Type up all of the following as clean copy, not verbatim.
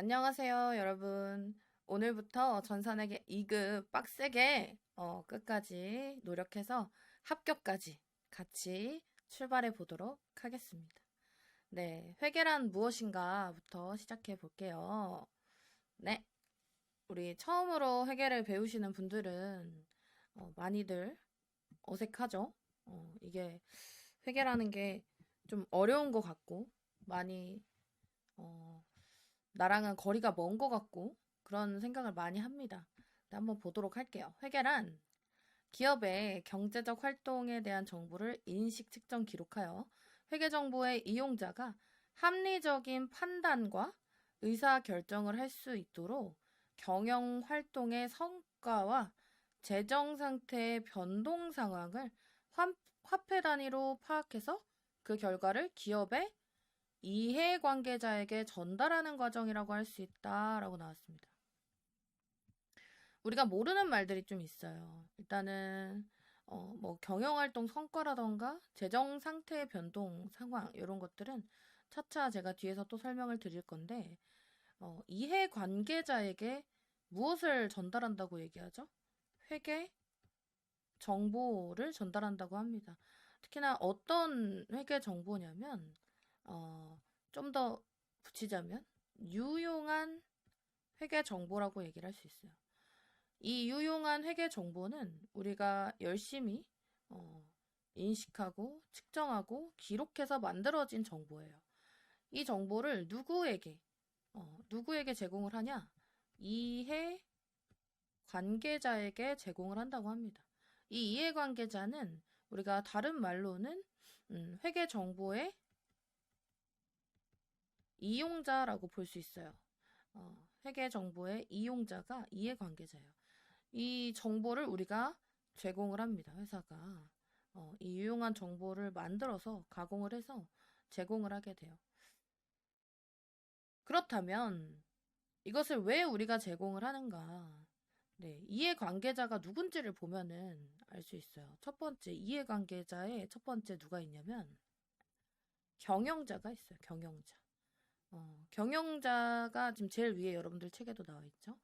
안녕하세요, 여러분. 오늘부터 전산회계 2급 빡세게 끝까지 노력해서 합격까지 같이 출발해 보도록 하겠습니다. 네, 회계란 무엇인가부터 시작해 볼게요. 네, 우리 처음으로 회계를 배우시는 분들은 많이들 어색하죠? 이게 회계라는 게 좀 어려운 것 같고 많이 어, 나랑은 거리가 먼 것 같고 그런 생각을 많이 합니다. 네, 한번 보도록 할게요. 회계란 기업의 경제적 활동에 대한 정보를 인식, 측정, 기록하여 회계 정보의 이용자가 합리적인 판단과 의사 결정을 할 수 있도록 경영 활동의 성과와 재정 상태의 변동 상황을 화폐 단위로 파악해서 그 결과를 기업의 이해관계자에게 전달하는 과정이라고 할 수 있다라고 나왔습니다. 우리가 모르는 말들이 좀 있어요. 일단은 뭐 경영활동 성과라던가 재정 상태의 변동 상황 이런 것들은 차차 제가 뒤에서 또 설명을 드릴 건데 이해관계자에게 무엇을 전달한다고 얘기하죠? 회계 정보를 전달한다고 합니다. 특히나 어떤 회계 정보냐면 좀 더 붙이자면 유용한 회계 정보라고 얘기를 할 수 있어요. 이 유용한 회계 정보는 우리가 열심히 인식하고 측정하고 기록해서 만들어진 정보예요. 이 정보를 누구에게 제공을 하냐? 이해 관계자에게 제공을 한다고 합니다. 이 이해 관계자는 우리가 다른 말로는 회계 정보의 이용자라고 볼 수 있어요. 회계 정보의 이용자가 이해관계자예요. 이 정보를 우리가 제공을 합니다. 회사가 이 유용한 정보를 만들어서 가공을 해서 제공을 하게 돼요. 그렇다면 이것을 왜 우리가 제공을 하는가? 네, 이해관계자가 누군지를 보면은 알 수 있어요. 첫 번째 이해관계자의 첫 번째 누가 있냐면 경영자가 있어요. 경영자. 경영자가 지금 제일 위에 여러분들 책에도 나와 있죠.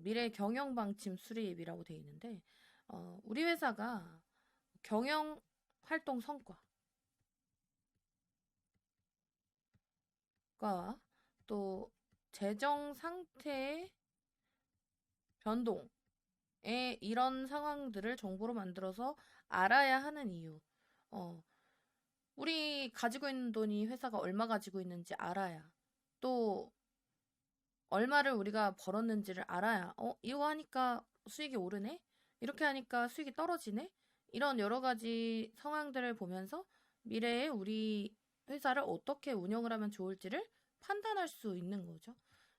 미래 경영 방침 수립이라고 돼 있는데, 우리 회사가 경영 활동 성과과 또 재정 상태의 변동에 이런 상황들을 정보로 만들어서 알아야 하는 이유. 어, 우리 가지고 있는 돈이 회사가 얼마 가지고 있는지 알아야 또 얼마를 우리가 벌었는지를 알아야, 이거 하니까 수익이 오르네? 이렇게 하니까 수익이 떨어지네? 이런 여러 가지 상황들을 보면서 미래에 우리 회사를 어떻게 운영을 하면 좋을지를 판단할 수 있는 거죠.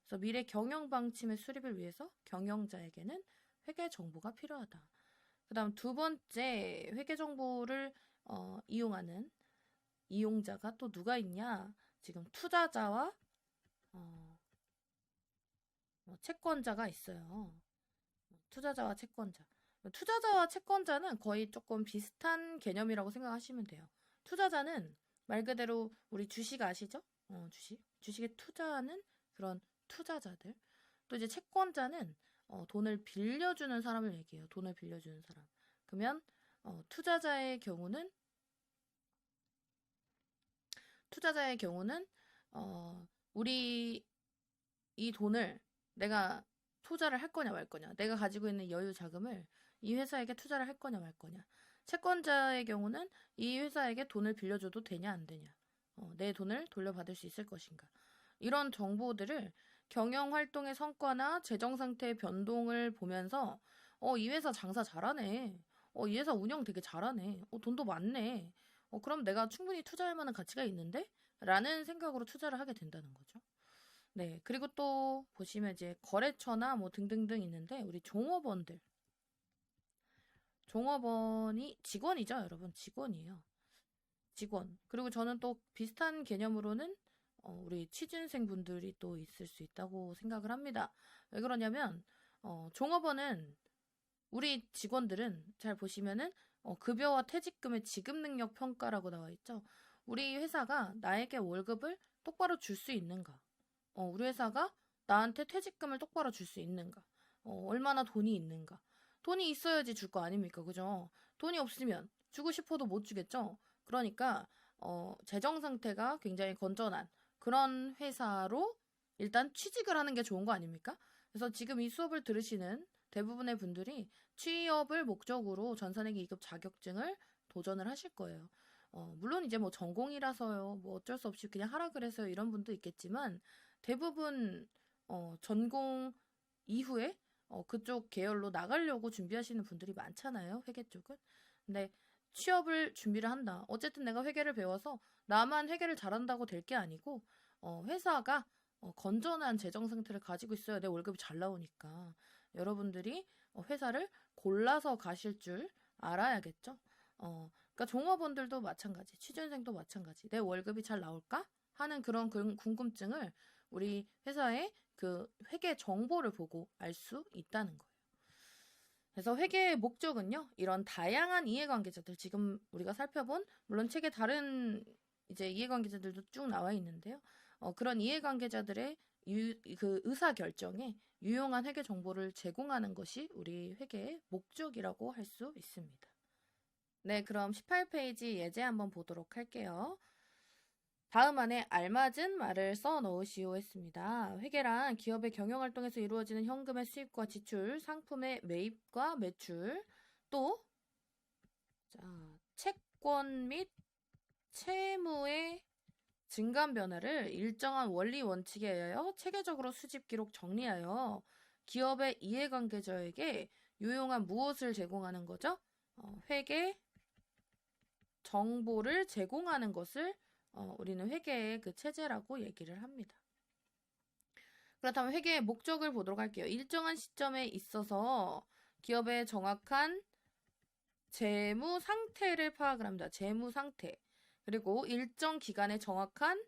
그래서 미래 경영 방침의 수립을 위해서 경영자에게는 회계 정보가 필요하다. 그 다음 두 번째 회계 정보를 이용하는 이용자가 또 누가 있냐? 지금 투자자와 어, 채권자가 있어요. 투자자와 채권자. 투자자와 채권자는 거의 조금 비슷한 개념이라고 생각하시면 돼요. 투자자는 말 그대로 우리 주식 아시죠? 주식. 주식에 투자하는 그런 투자자들. 또 이제 채권자는 돈을 빌려주는 사람을 얘기해요. 돈을 빌려주는 사람. 그러면 투자자의 경우는 우리 이 돈을 내가 투자를 할 거냐 말 거냐. 내가 가지고 있는 여유 자금을 이 회사에게 투자를 할 거냐 말 거냐. 채권자의 경우는 이 회사에게 돈을 빌려줘도 되냐 안 되냐. 내 돈을 돌려받을 수 있을 것인가. 이런 정보들을 경영 활동의 성과나 재정 상태의 변동을 보면서 이 회사 장사 잘하네. 이 회사 운영 되게 잘하네. 돈도 많네. 그럼 내가 충분히 투자할 만한 가치가 있는데? 라는 생각으로 투자를 하게 된다는 거죠. 네, 그리고 또 보시면 이제 거래처나 뭐 등등등 있는데 우리 종업원이 직원이죠, 여러분. 직원이에요. 직원. 그리고 저는 또 비슷한 개념으로는 우리 취준생 분들이 또 있을 수 있다고 생각을 합니다. 왜 그러냐면 종업원은 우리 직원들은 잘 보시면은 급여와 퇴직금의 지급 능력 평가라고 나와 있죠. 우리 회사가 나에게 월급을 똑바로 줄 수 있는가? 우리 회사가 나한테 퇴직금을 똑바로 줄 수 있는가? 얼마나 돈이 있는가? 돈이 있어야지 줄 거 아닙니까? 그죠? 돈이 없으면 주고 싶어도 못 주겠죠? 그러니까, 재정 상태가 굉장히 건전한 그런 회사로 일단 취직을 하는 게 좋은 거 아닙니까? 그래서 지금 이 수업을 들으시는 대부분의 분들이 취업을 목적으로 전산회계 2급 자격증을 도전을 하실 거예요. 물론 이제 뭐 전공이라서요, 뭐 어쩔 수 없이 그냥 하라 그래서요, 이런 분도 있겠지만, 대부분, 전공 이후에, 그쪽 계열로 나가려고 준비하시는 분들이 많잖아요, 회계 쪽은. 근데 취업을 준비를 한다. 어쨌든 내가 회계를 배워서 나만 회계를 잘한다고 될 게 아니고, 회사가 건전한 재정 상태를 가지고 있어야 내 월급이 잘 나오니까 여러분들이 회사를 골라서 가실 줄 알아야겠죠. 그러니까 종업원들도 마찬가지, 취준생도 마찬가지. 내 월급이 잘 나올까? 하는 그런 궁금증을 우리 회사의 그 회계 정보를 보고 알 수 있다는 거예요. 그래서 회계의 목적은요, 이런 다양한 이해관계자들, 지금 우리가 살펴본, 물론 책에 다른 이제 이해관계자들도 쭉 나와 있는데요. 그런 이해관계자들의 그 의사결정에 유용한 회계 정보를 제공하는 것이 우리 회계의 목적이라고 할 수 있습니다. 네, 그럼 18페이지 예제 한번 보도록 할게요. 다음 안에 알맞은 말을 써 넣으시오 했습니다. 회계란 기업의 경영활동에서 이루어지는 현금의 수입과 지출, 상품의 매입과 매출, 또 채권 및 채무의 증감 변화를 일정한 원리 원칙에 의하여 체계적으로 수집 기록 정리하여 기업의 이해관계자에게 유용한 무엇을 제공하는 거죠? 회계 정보를 제공하는 것을 우리는 회계의 그 체제라고 얘기를 합니다. 그렇다면 회계의 목적을 보도록 할게요. 일정한 시점에 있어서 기업의 정확한 재무 상태를 파악을 합니다. 재무 상태. 그리고 일정 기간의 정확한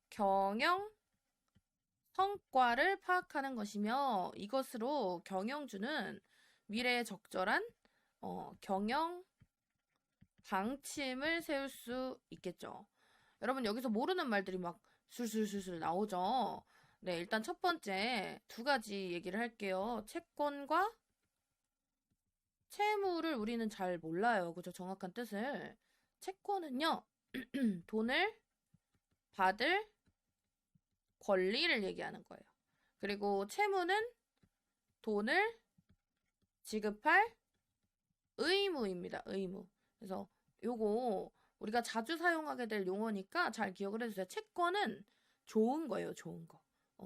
경영 성과를 파악하는 것이며, 이것으로 경영주는 미래에 적절한 경영 방침을 세울 수 있겠죠. 여러분, 여기서 모르는 말들이 막 술술술술 나오죠. 네, 일단 첫 번째 두 가지 얘기를 할게요. 채권과 채무를 우리는 잘 몰라요. 그죠? 정확한 뜻을. 채권은요, 돈을 받을 권리를 얘기하는 거예요. 그리고 채무는 돈을 지급할 의무입니다. 의무. 그래서 요거 우리가 자주 사용하게 될 용어니까 잘 기억을 해주세요. 채권은 좋은 거예요. 좋은 거.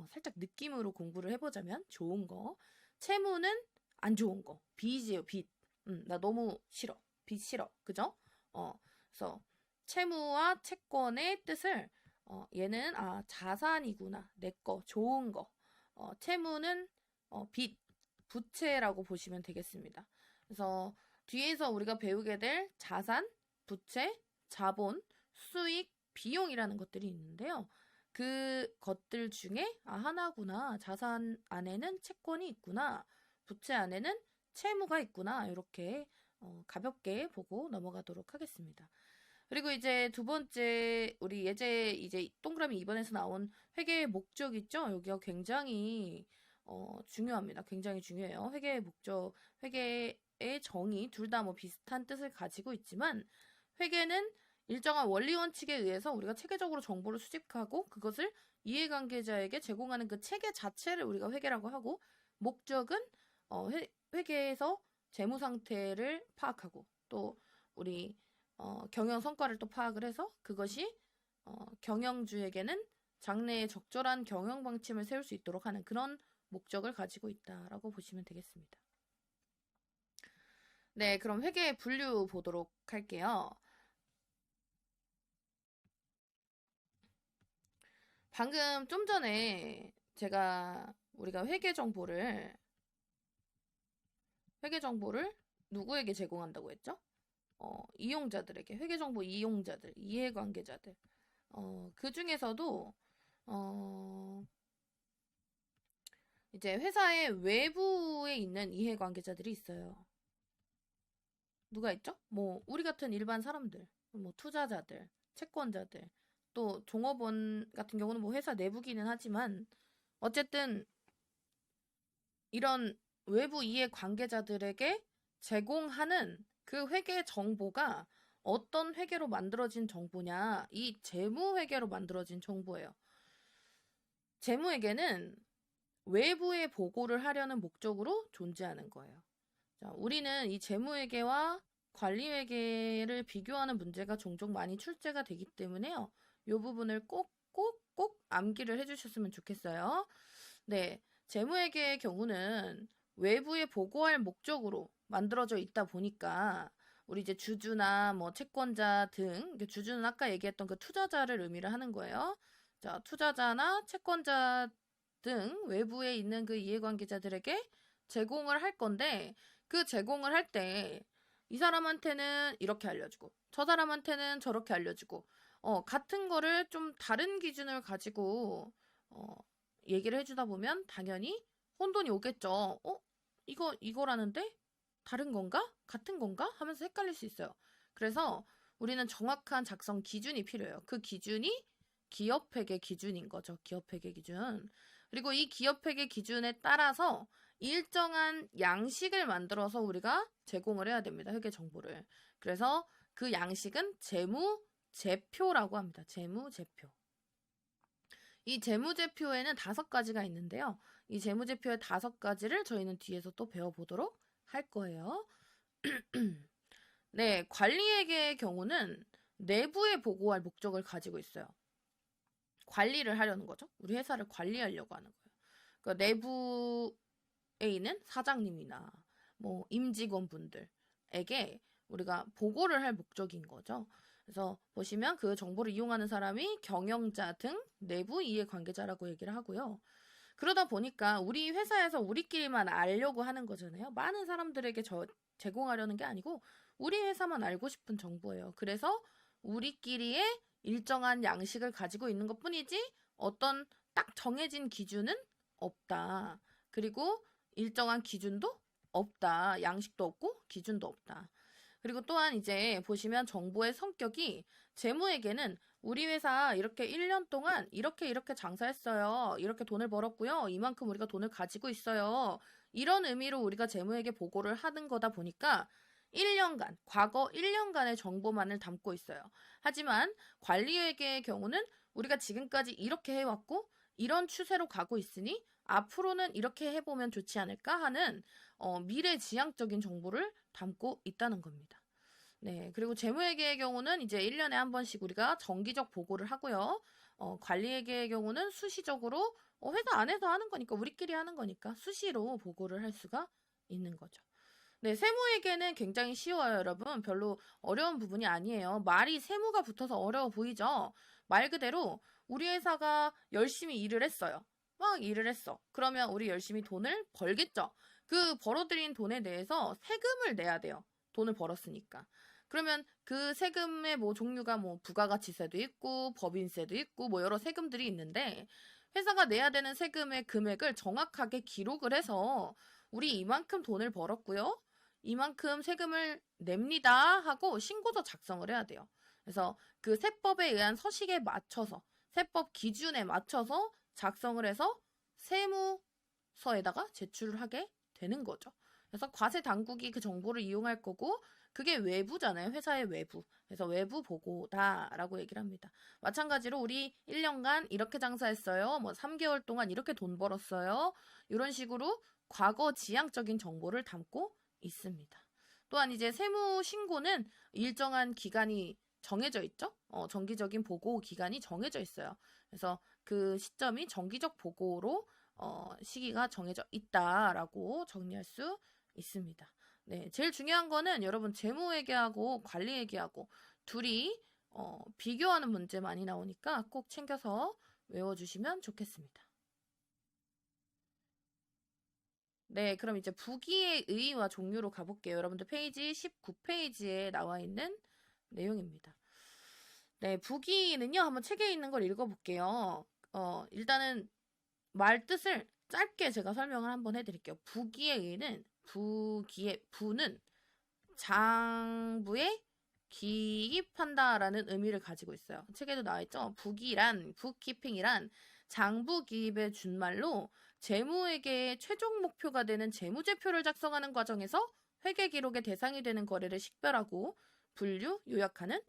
살짝 느낌으로 공부를 해보자면 좋은 거. 채무는 안 좋은 거. 빚이에요. 빚. 나 너무 싫어. 빚 싫어. 그죠? 그래서 채무와 채권의 뜻을 얘는 자산이구나. 내 거. 좋은 거. 채무는 빚, 부채라고 보시면 되겠습니다. 그래서 뒤에서 우리가 배우게 될 자산, 부채, 자본, 수익, 비용이라는 것들이 있는데요. 그 것들 중에 하나구나. 자산 안에는 채권이 있구나. 부채 안에는 채무가 있구나. 이렇게 가볍게 보고 넘어가도록 하겠습니다. 그리고 이제 두 번째 우리 예제 이제 동그라미 2번에서 나온 회계의 목적 있죠? 여기가 굉장히 중요합니다. 굉장히 중요해요. 회계의 목적, 회계의 정의 둘 다 뭐 비슷한 뜻을 가지고 있지만 회계는 일정한 원리 원칙에 의해서 우리가 체계적으로 정보를 수집하고 그것을 이해관계자에게 제공하는 그 체계 자체를 우리가 회계라고 하고, 목적은 회계에서 재무 상태를 파악하고 또 우리 경영 성과를 또 파악을 해서 그것이 경영주에게는 장래에 적절한 경영 방침을 세울 수 있도록 하는 그런 목적을 가지고 있다라고 보시면 되겠습니다. 네, 그럼 회계 분류 보도록 할게요. 방금 좀 전에 우리가 회계 정보를 누구에게 제공한다고 했죠? 이용자들에게, 회계정보 이용자들, 이해관계자들. 그 중에서도, 이제 회사의 외부에 있는 이해관계자들이 있어요. 누가 있죠? 뭐, 우리 같은 일반 사람들, 뭐, 투자자들, 채권자들, 또 종업원 같은 경우는 뭐 회사 내부기는 하지만, 어쨌든 이런 외부 이해 관계자들에게 제공하는 그 회계 정보가 어떤 회계로 만들어진 정보냐? 이 재무 회계로 만들어진 정보예요. 재무 회계는 외부에 보고를 하려는 목적으로 존재하는 거예요. 자, 우리는 이 재무 회계와 관리 회계를 비교하는 문제가 종종 많이 출제가 되기 때문에요. 이 부분을 꼭 암기를 해주셨으면 좋겠어요. 네, 재무 회계의 경우는 외부에 보고할 목적으로 만들어져 있다 보니까 우리 이제 주주나 뭐 채권자 등, 주주는 아까 얘기했던 그 투자자를 의미를 하는 거예요. 자, 투자자나 채권자 등 외부에 있는 그 이해관계자들에게 제공을 할 건데, 그 제공을 할 때 이 사람한테는 이렇게 알려주고 저 사람한테는 저렇게 알려주고 같은 거를 좀 다른 기준을 가지고 얘기를 해주다 보면 당연히 혼돈이 오겠죠. 이거라는데 다른 건가? 같은 건가? 하면서 헷갈릴 수 있어요. 그래서 우리는 정확한 작성 기준이 필요해요. 그 기준이 기업회계 기준인 거죠. 기업회계 기준. 그리고 이 기업회계 기준에 따라서 일정한 양식을 만들어서 우리가 제공을 해야 됩니다. 회계 정보를. 그래서 그 양식은 재무제표라고 합니다. 재무제표. 이 재무제표에는 5가지가 있는데요. 이 재무제표의 5가지를 저희는 뒤에서 또 배워보도록 할 거예요. 네, 관리회계의 경우는 내부에 보고할 목적을 가지고 있어요. 관리를 하려는 거죠. 우리 회사를 관리하려고 하는 거예요. 그러니까 내부에 있는 사장님이나 뭐 임직원분들에게 우리가 보고를 할 목적인 거죠. 그래서 보시면 그 정보를 이용하는 사람이 경영자 등 내부 이해관계자라고 얘기를 하고요. 그러다 보니까 우리 회사에서 우리끼리만 알려고 하는 거잖아요. 많은 사람들에게 제공하려는 게 아니고 우리 회사만 알고 싶은 정보예요. 그래서 우리끼리의 일정한 양식을 가지고 있는 것 뿐이지 어떤 딱 정해진 기준은 없다. 그리고 일정한 기준도 없다. 양식도 없고 기준도 없다. 그리고 또한 이제 보시면 정보의 성격이 재무에게는 우리 회사 이렇게 1년 동안 이렇게 장사했어요. 이렇게 돈을 벌었고요. 이만큼 우리가 돈을 가지고 있어요. 이런 의미로 우리가 재무에게 보고를 하는 거다 보니까 1년간, 과거 1년간의 정보만을 담고 있어요. 하지만 관리회계의 경우는 우리가 지금까지 이렇게 해왔고 이런 추세로 가고 있으니 앞으로는 이렇게 해보면 좋지 않을까 하는 미래지향적인 정보를 담고 있다는 겁니다. 네, 그리고 재무회계의 경우는 이제 1년에 한 번씩 우리가 정기적 보고를 하고요. 관리회계의 경우는 수시적으로 회사 안에서 하는 거니까 우리끼리 하는 거니까 수시로 보고를 할 수가 있는 거죠. 네, 세무회계는 굉장히 쉬워요, 여러분. 별로 어려운 부분이 아니에요. 말이 세무가 붙어서 어려워 보이죠? 말 그대로 우리 회사가 열심히 일을 했어요. 막 일을 했어. 그러면 우리 열심히 돈을 벌겠죠? 그 벌어들인 돈에 대해서 세금을 내야 돼요. 돈을 벌었으니까. 그러면 그 세금의 뭐 종류가 뭐 부가가치세도 있고 법인세도 있고 뭐 여러 세금들이 있는데 회사가 내야 되는 세금의 금액을 정확하게 기록을 해서 우리 이만큼 돈을 벌었고요. 이만큼 세금을 냅니다 하고 신고서 작성을 해야 돼요. 그래서 그 세법에 의한 서식에 맞춰서 세법 기준에 맞춰서 작성을 해서 세무서에다가 제출을 하게 되는 거죠. 그래서 과세 당국이 그 정보를 이용할 거고 그게 외부잖아요. 회사의 외부. 그래서 외부 보고다라고 얘기를 합니다. 마찬가지로 우리 1년간 이렇게 장사했어요. 뭐 3개월 동안 이렇게 돈 벌었어요. 이런 식으로 과거 지향적인 정보를 담고 있습니다. 또한 이제 세무 신고는 일정한 기간이 정해져 있죠. 정기적인 보고 기간이 정해져 있어요. 그래서 그 시점이 정기적 보고로 시기가 정해져 있다라고 정리할 수 있습니다. 네, 제일 중요한 거는 여러분 재무회계하고 관리회계하고 둘이 비교하는 문제 많이 나오니까 꼭 챙겨서 외워주시면 좋겠습니다. 네, 그럼 이제 부기의 의의와 종류로 가볼게요. 여러분들 페이지 19페이지에 나와 있는 내용입니다. 네, 부기는요, 한번 책에 있는 걸 읽어볼게요. 일단은 말 뜻을 짧게 제가 설명을 한번 해드릴게요. 부기의 의의는, 부는 장부에 기입한다라는 의미를 가지고 있어요. 책에도 나와 있죠. 부기란, 북키핑이란 장부기입의 준말로 재무회계의 최종 목표가 되는 재무제표를 작성하는 과정에서 회계 기록의 대상이 되는 거래를 식별하고 분류, 요약하는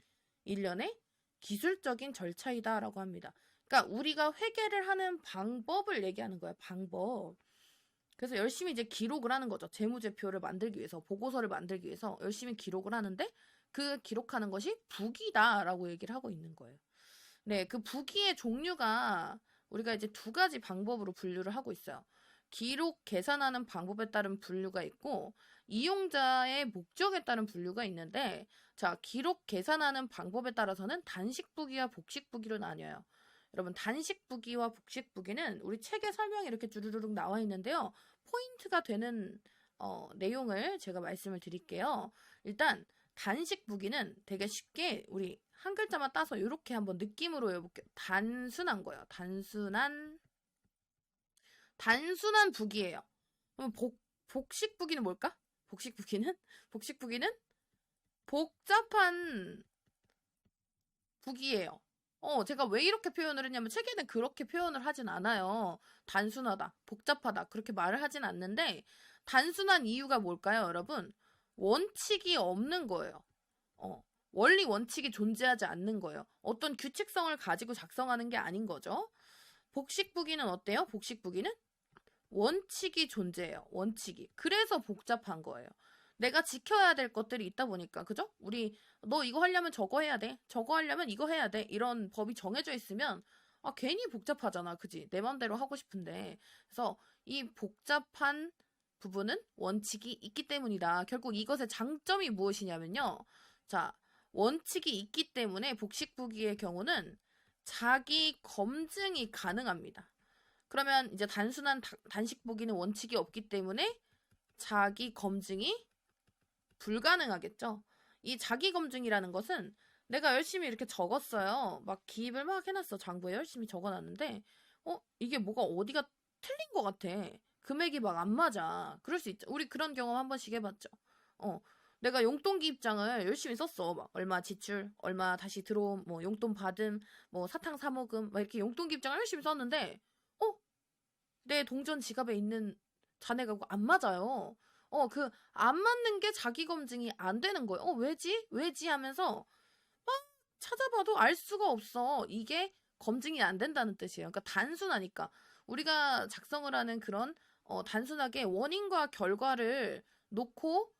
일련의 기술적인 절차이다라고 합니다. 그러니까 우리가 회계를 하는 방법을 얘기하는 거예요. 방법. 그래서 열심히 이제 기록을 하는 거죠. 재무제표를 만들기 위해서, 보고서를 만들기 위해서 열심히 기록을 하는데 그 기록하는 것이 부기다라고 얘기를 하고 있는 거예요. 네, 그 부기의 종류가 우리가 이제 두 가지 방법으로 분류를 하고 있어요. 기록 계산하는 방법에 따른 분류가 있고 이용자의 목적에 따른 분류가 있는데, 자, 기록 계산하는 방법에 따라서는 단식 부기와 복식 부기로 나뉘어요. 여러분, 단식 부기와 복식 부기는 우리 책에 설명이 이렇게 주르륵 나와 있는데요. 포인트가 되는 내용을 제가 말씀을 드릴게요. 일단 단식 부기는 되게 쉽게 우리 한 글자만 따서 이렇게 한번 느낌으로 외워볼게요. 단순한 거예요. 단순한 부기예요. 그럼 복식 부기는 뭘까? 복식 부기는 복잡한 부기예요. 제가 왜 이렇게 표현을 했냐면 책에는 그렇게 표현을 하진 않아요. 단순하다, 복잡하다 그렇게 말을 하진 않는데 단순한 이유가 뭘까요, 여러분? 원칙이 없는 거예요. 원리 원칙이 존재하지 않는 거예요. 어떤 규칙성을 가지고 작성하는 게 아닌 거죠. 복식 부기는 어때요? 복식 부기는 원칙이 존재해요. 원칙이. 그래서 복잡한 거예요. 내가 지켜야 될 것들이 있다 보니까, 그죠? 너 이거 하려면 저거 해야 돼. 저거 하려면 이거 해야 돼. 이런 법이 정해져 있으면, 괜히 복잡하잖아. 그지? 내 맘대로 하고 싶은데. 그래서 이 복잡한 부분은 원칙이 있기 때문이다. 결국 이것의 장점이 무엇이냐면요. 자, 원칙이 있기 때문에 복식부기의 경우는 자기 검증이 가능합니다. 그러면 이제 단순한 단식보기는 원칙이 없기 때문에 자기 검증이 불가능하겠죠. 이 자기 검증이라는 것은 내가 열심히 이렇게 적었어요. 막 기입을 막 해놨어. 장부에 열심히 적어놨는데 이게 뭐가 어디가 틀린 것 같아. 금액이 막 안 맞아. 그럴 수 있죠. 우리 그런 경험 한 번씩 해봤죠. 내가 용돈 기입장을 열심히 썼어. 막 얼마 지출, 얼마 다시 들어옴, 뭐 용돈 받음, 뭐 사탕 사 먹음, 막 이렇게 용돈 기입장을 열심히 썼는데 내 동전 지갑에 있는 잔액하고 안 맞아요. 그 안 맞는 게 자기 검증이 안 되는 거예요. 왜지 하면서 막 찾아봐도 알 수가 없어. 이게 검증이 안 된다는 뜻이에요. 그러니까 단순하니까 우리가 작성을 하는 그런 단순하게 원인과 결과를 놓고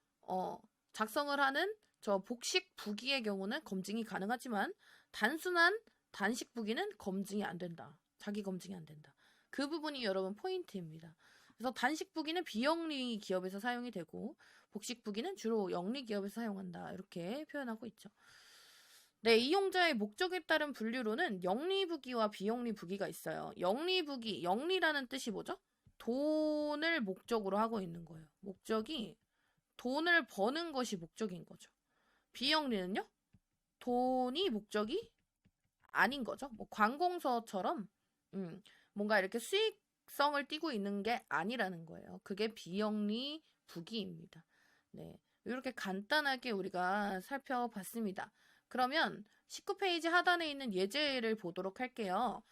작성을 하는 저 복식 부기의 경우는 검증이 가능하지만 단순한 단식 부기는 검증이 안 된다. 자기 검증이 안 된다. 그 부분이 여러분 포인트입니다. 그래서 단식 부기는 비영리 기업에서 사용이 되고 복식 부기는 주로 영리 기업에서 사용한다. 이렇게 표현하고 있죠. 네, 이용자의 목적에 따른 분류로는 영리 부기와 비영리 부기가 있어요. 영리 부기, 영리라는 뜻이 뭐죠? 돈을 목적으로 하고 있는 거예요. 목적이 돈을 버는 것이 목적인 거죠. 비영리는요? 돈이 목적이 아닌 거죠. 뭐 관공서처럼 뭔가 이렇게 수익성을 띠고 있는 게 아니라는 거예요. 그게 비영리 부기입니다. 네, 이렇게 간단하게 우리가 살펴봤습니다. 그러면 19페이지 하단에 있는 예제를 보도록 할게요.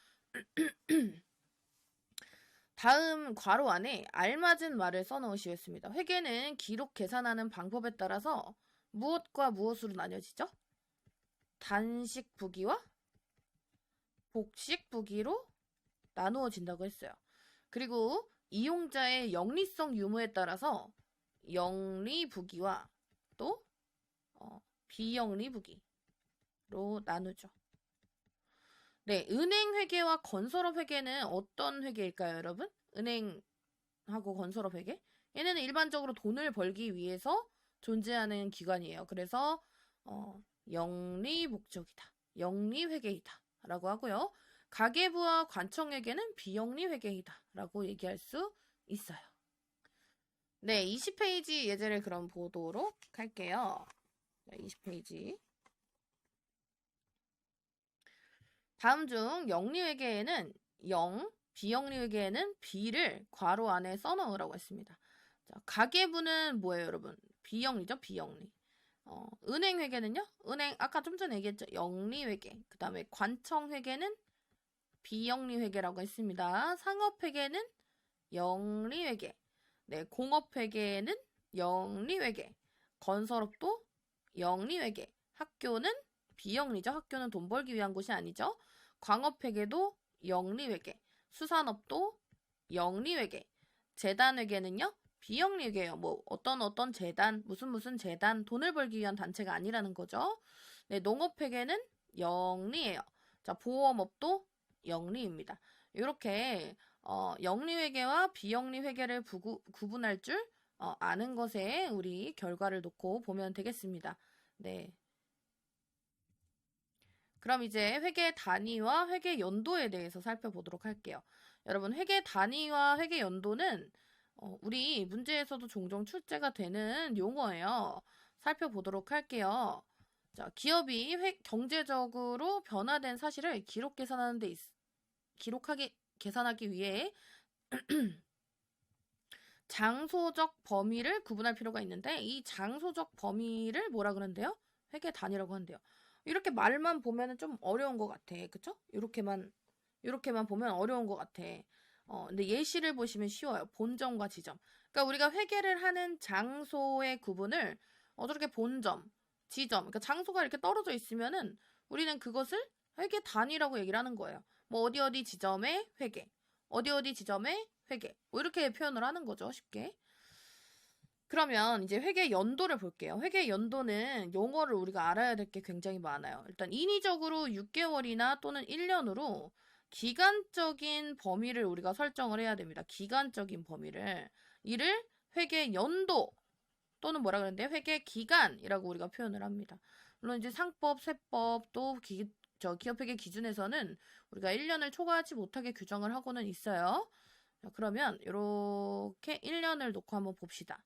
다음 괄호 안에 알맞은 말을 써놓으시겠습니다. 회계는 기록 계산하는 방법에 따라서 무엇과 무엇으로 나뉘어지죠? 단식 부기와 복식 부기로 나누어진다고 했어요. 그리고 이용자의 영리성 유무에 따라서 영리 부기와 또 비영리 부기로 나누죠. 네, 은행 회계와 건설업 회계는 어떤 회계일까요, 여러분? 은행하고 건설업 회계? 얘네는 일반적으로 돈을 벌기 위해서 존재하는 기관이에요. 그래서 영리 목적이다. 영리 회계이다. 라고 하고요. 가계부와 관청회계는 비영리 회계이다. 라고 얘기할 수 있어요. 네, 20페이지 예제를 그럼 보도록 할게요. 20페이지. 다음 중 영리회계에는 0, 비영리회계에는 B를 괄호 안에 써넣으라고 했습니다. 자, 가계부는 뭐예요, 여러분? 비영리죠, 비영리. 은행회계는요? 은행, 아까 좀 전에 얘기했죠. 영리회계. 그 다음에 관청회계는 비영리회계라고 했습니다. 상업회계는 영리회계, 네, 공업회계는 영리회계, 건설업도 영리회계, 학교는 비영리죠. 학교는 돈 벌기 위한 곳이 아니죠. 광업회계도 영리회계, 수산업도 영리회계, 재단회계는요 비영리회계예요. 뭐 어떤 재단, 무슨 재단, 돈을 벌기 위한 단체가 아니라는 거죠. 네, 농업회계는 영리예요. 자, 보험업도 영리입니다. 이렇게 영리회계와 비영리회계를 구분할 줄 아는 것에 우리 결과를 놓고 보면 되겠습니다. 네. 그럼 이제 회계 단위와 회계 연도에 대해서 살펴보도록 할게요. 여러분, 회계 단위와 회계 연도는 우리 문제에서도 종종 출제가 되는 용어예요. 살펴보도록 할게요. 자, 기업이 경제적으로 변화된 사실을 계산하기 위해 장소적 범위를 구분할 필요가 있는데 이 장소적 범위를 뭐라 그러는데요? 회계 단위라고 한대요. 이렇게 말만 보면은 좀 어려운 것 같아. 그쵸? 이렇게만 보면 어려운 것 같아. 근데 예시를 보시면 쉬워요. 본점과 지점. 그러니까 우리가 회계를 하는 장소의 구분을 저렇게 본점, 지점, 그러니까 장소가 이렇게 떨어져 있으면은 우리는 그것을 회계 단위라고 얘기를 하는 거예요. 뭐 어디 지점의 회계, 어디 지점의 회계, 뭐 이렇게 표현을 하는 거죠. 쉽게. 그러면 이제 회계 연도를 볼게요. 회계 연도는 용어를 우리가 알아야 될 게 굉장히 많아요. 일단 인위적으로 6개월이나 또는 1년으로 기간적인 범위를 우리가 설정을 해야 됩니다. 기간적인 범위를. 이를 회계 연도 또는 뭐라 그러는데 회계 기간이라고 우리가 표현을 합니다. 물론 이제 상법, 세법 또 기업회계 기준에서는 우리가 1년을 초과하지 못하게 규정을 하고는 있어요. 자, 그러면 이렇게 1년을 놓고 한번 봅시다.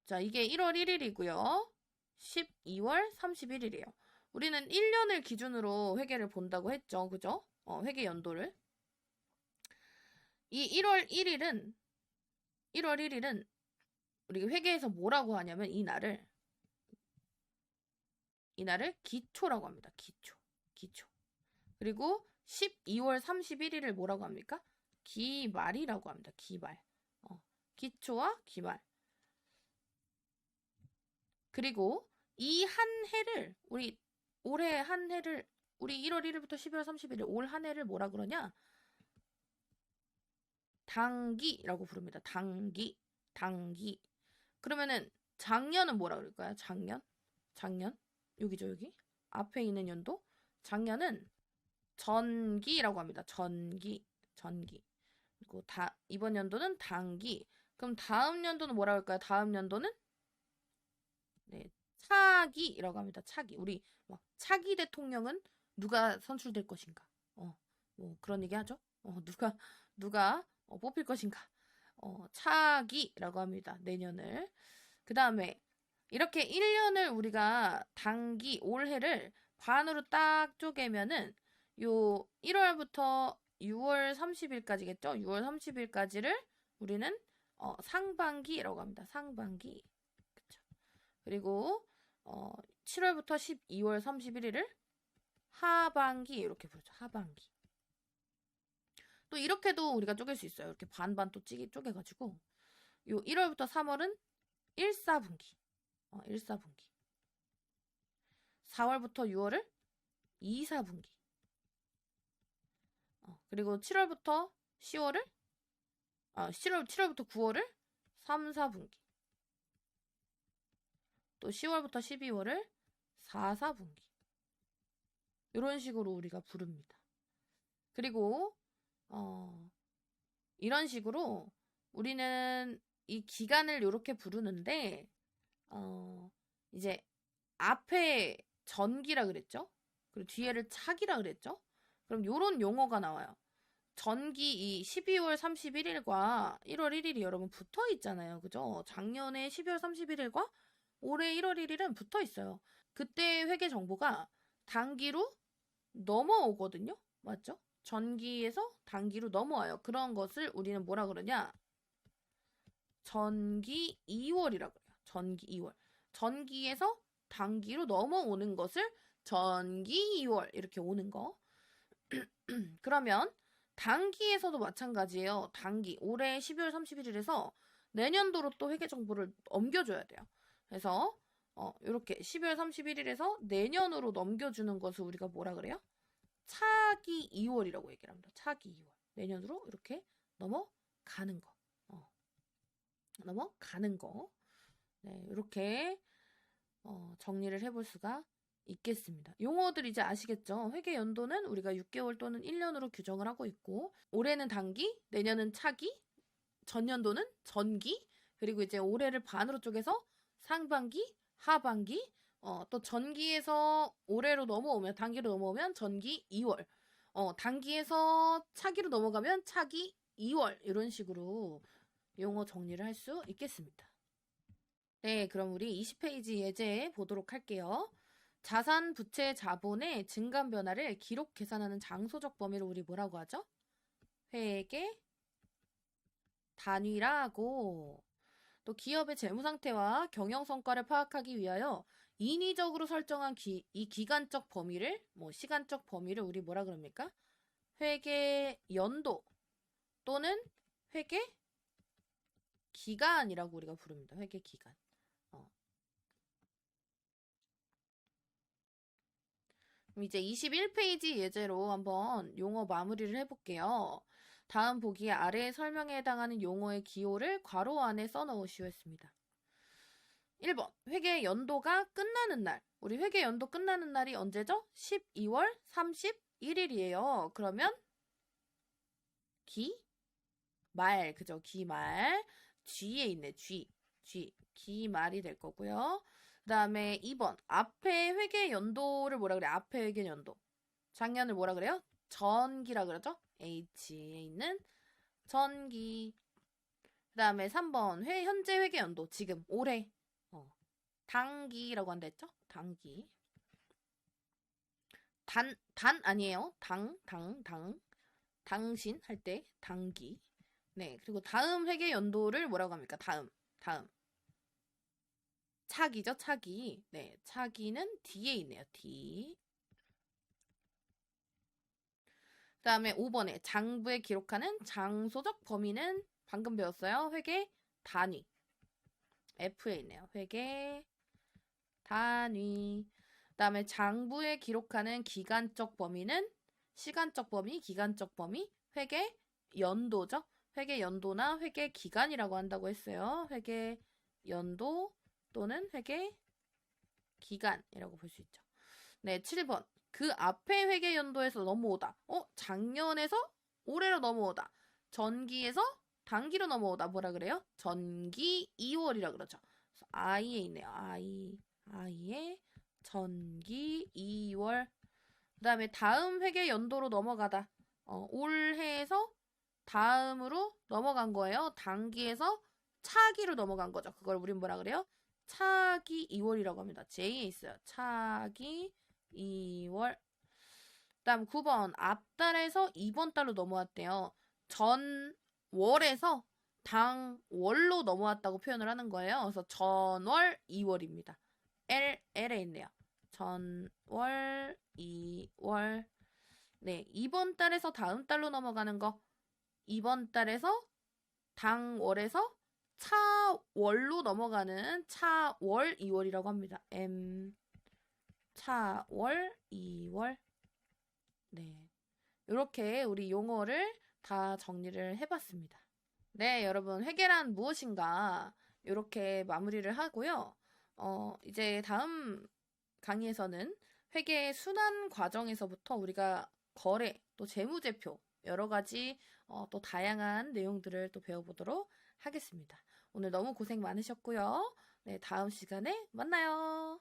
자, 이게 1월 1일이고요. 12월 31일이에요. 우리는 1년을 기준으로 회계를 본다고 했죠. 그죠? 회계 연도를. 이 1월 1일은 우리 회계에서 뭐라고 하냐면 이 날을 기초라고 합니다. 기초. 그리고 12월 31일을 뭐라고 합니까? 기말이라고 합니다. 기말. 기초와 기말. 그리고 이 한 해를 올해 한 해를 우리 1월 1일부터 12월 31일 올 한 해를 뭐라 그러냐? 당기라고 부릅니다. 당기. 그러면은 작년은 뭐라 그럴까요? 작년. 여기죠, 여기. 앞에 있는 연도. 작년은 전기라고 합니다. 전기. 그리고 이번 연도는 당기. 그럼 다음 연도는 뭐라 할까요? 다음 연도는 네, 차기라고 합니다. 차기. 우리 차기 대통령은 누가 선출될 것인가? 뭐 그런 얘기 하죠. 누가 뽑힐 것인가? 차기라고 합니다. 내년을. 그 다음에 이렇게 1년을 우리가 단기 올해를 반으로 딱 쪼개면은 요 1월부터 6월 30일까지겠죠? 6월 30일까지를 우리는 상반기라고 합니다. 상반기. 그쵸? 그리고 7월부터 12월 31일을 하반기 이렇게 부르죠. 하반기. 또 이렇게도 우리가 쪼갤 수 있어요. 이렇게 반반 또 쪼개가지고 요 1월부터 3월은 1사분기. 1사분기. 4월부터 6월을 2사분기. 그리고 7월부터 10월을 7월부터 9월을 3사분기. 또 10월부터 12월을 4사분기. 이런 식으로 우리가 부릅니다. 그리고 이런 식으로 우리는 이 기간을 이렇게 부르는데 이제 앞에 전기라 그랬죠? 그리고 뒤에를 차기라 그랬죠? 그럼 요런 용어가 나와요. 전기 이 12월 31일과 1월 1일이 여러분 붙어 있잖아요. 그죠? 작년에 12월 31일과 올해 1월 1일은 붙어 있어요. 그때 회계 정보가 단기로 넘어오거든요. 맞죠? 전기에서 단기로 넘어와요. 그런 것을 우리는 뭐라 그러냐? 전기 2월이라고 해요. 전기 2월. 전기에서 단기로 넘어오는 것을 전기 2월 이렇게 오는 거. 그러면 단기에서도 마찬가지예요. 단기 올해 12월 31일에서 내년도로 또 회계 정보를 넘겨줘야 돼요. 그래서 이렇게 12월 31일에서 내년으로 넘겨주는 것을 우리가 뭐라 그래요? 차기 2월이라고 얘기를 합니다. 차기 2월. 내년으로 이렇게 넘어가는 거. 넘어가는 거. 네, 이렇게 정리를 해볼 수가 있겠습니다. 용어들 이제 아시겠죠? 회계 연도는 우리가 6개월 또는 1년으로 규정을 하고 있고, 올해는 단기, 내년은 차기, 전년도는 전기, 그리고 이제 올해를 반으로 쪼개서 상반기, 하반기, 또 전기에서 올해로 넘어오면, 단기로 넘어오면 전기 2월, 단기에서 차기로 넘어가면 차기 2월, 이런 식으로 용어 정리를 할 수 있겠습니다. 네, 그럼 우리 20페이지 예제 보도록 할게요. 자산, 부채, 자본의 증감 변화를 기록 계산하는 장소적 범위를 우리 뭐라고 하죠? 회계 단위라고. 또 기업의 재무 상태와 경영 성과를 파악하기 위하여 인위적으로 설정한 이 기간적 범위를, 시간적 범위를 우리 뭐라 그럽니까? 회계 연도 또는 회계 기간이라고 우리가 부릅니다. 회계 기간. 그럼 이제 21페이지 예제로 한번 용어 마무리를 해볼게요. 다음 보기 아래 설명에 해당하는 용어의 기호를 괄호 안에 써넣으시오 했습니다. 1번 회계 연도가 끝나는 날. 우리 회계 연도 끝나는 날이 언제죠? 12월 31일이에요. 그러면 기말, 그죠? 기말. G에 있네. G. 기말이 될 거고요. 그 다음에 2번 앞에 회계 연도를 뭐라 그래? 앞에 회계 연도. 작년을 뭐라 그래요? 전기라 그러죠? H에 있는 전기. 그 다음에 3번 현재 회계 연도. 지금 올해 단기라고 한다 했죠? 단기. 단 아니에요. 당신 할 때 단기. 네, 그리고 다음 회계 연도를 뭐라고 합니까? 다음. 차기죠, 차기. 네, 차기는 D에 있네요, D. 그 다음에 5번에 장부에 기록하는 장소적 범위는 방금 배웠어요. 회계 단위. F에 있네요. 회계 단위. 그 다음에 장부에 기록하는 기간적 범위는 시간적 범위, 기간적 범위, 회계 연도죠. 회계 연도나 회계 기간이라고 한다고 했어요. 회계 연도 또는 회계 기간이라고 볼 수 있죠. 네, 7번. 그 앞에 회계 연도에서 넘어오다. 작년에서 올해로 넘어오다. 전기에서 단기로 넘어오다. 뭐라 그래요? 전기 2월이라 그러죠. 그래서 I에 있네요. I에 전기 2월. 그 다음에 다음 회계 연도로 넘어가다. 올해에서 다음으로 넘어간 거예요. 단기에서 차기로 넘어간 거죠. 그걸 우린 뭐라 그래요? 차기 2월이라고 합니다. J에 있어요. 차기 2월. 그 다음 9번 앞달에서 이번 달로 넘어왔대요. 전월에서 당월로 넘어왔다고 표현을 하는 거예요. 그래서 전월 2월입니다. L에 있네요. 전월 2월. 네, 이번 달에서 다음 달로 넘어가는 거. 이번 달에서 당월에서 차월로 넘어가는 차월 2월이라고 합니다. 차월 2월. 네, 이렇게 우리 용어를 다 정리를 해봤습니다. 네, 여러분 회계란 무엇인가 이렇게 마무리를 하고요. 이제 다음 강의에서는 회계 순환 과정에서부터 우리가 거래, 또 재무제표 여러 가지 또 다양한 내용들을 또 배워보도록 하겠습니다. 오늘 너무 고생 많으셨고요. 네, 다음 시간에 만나요.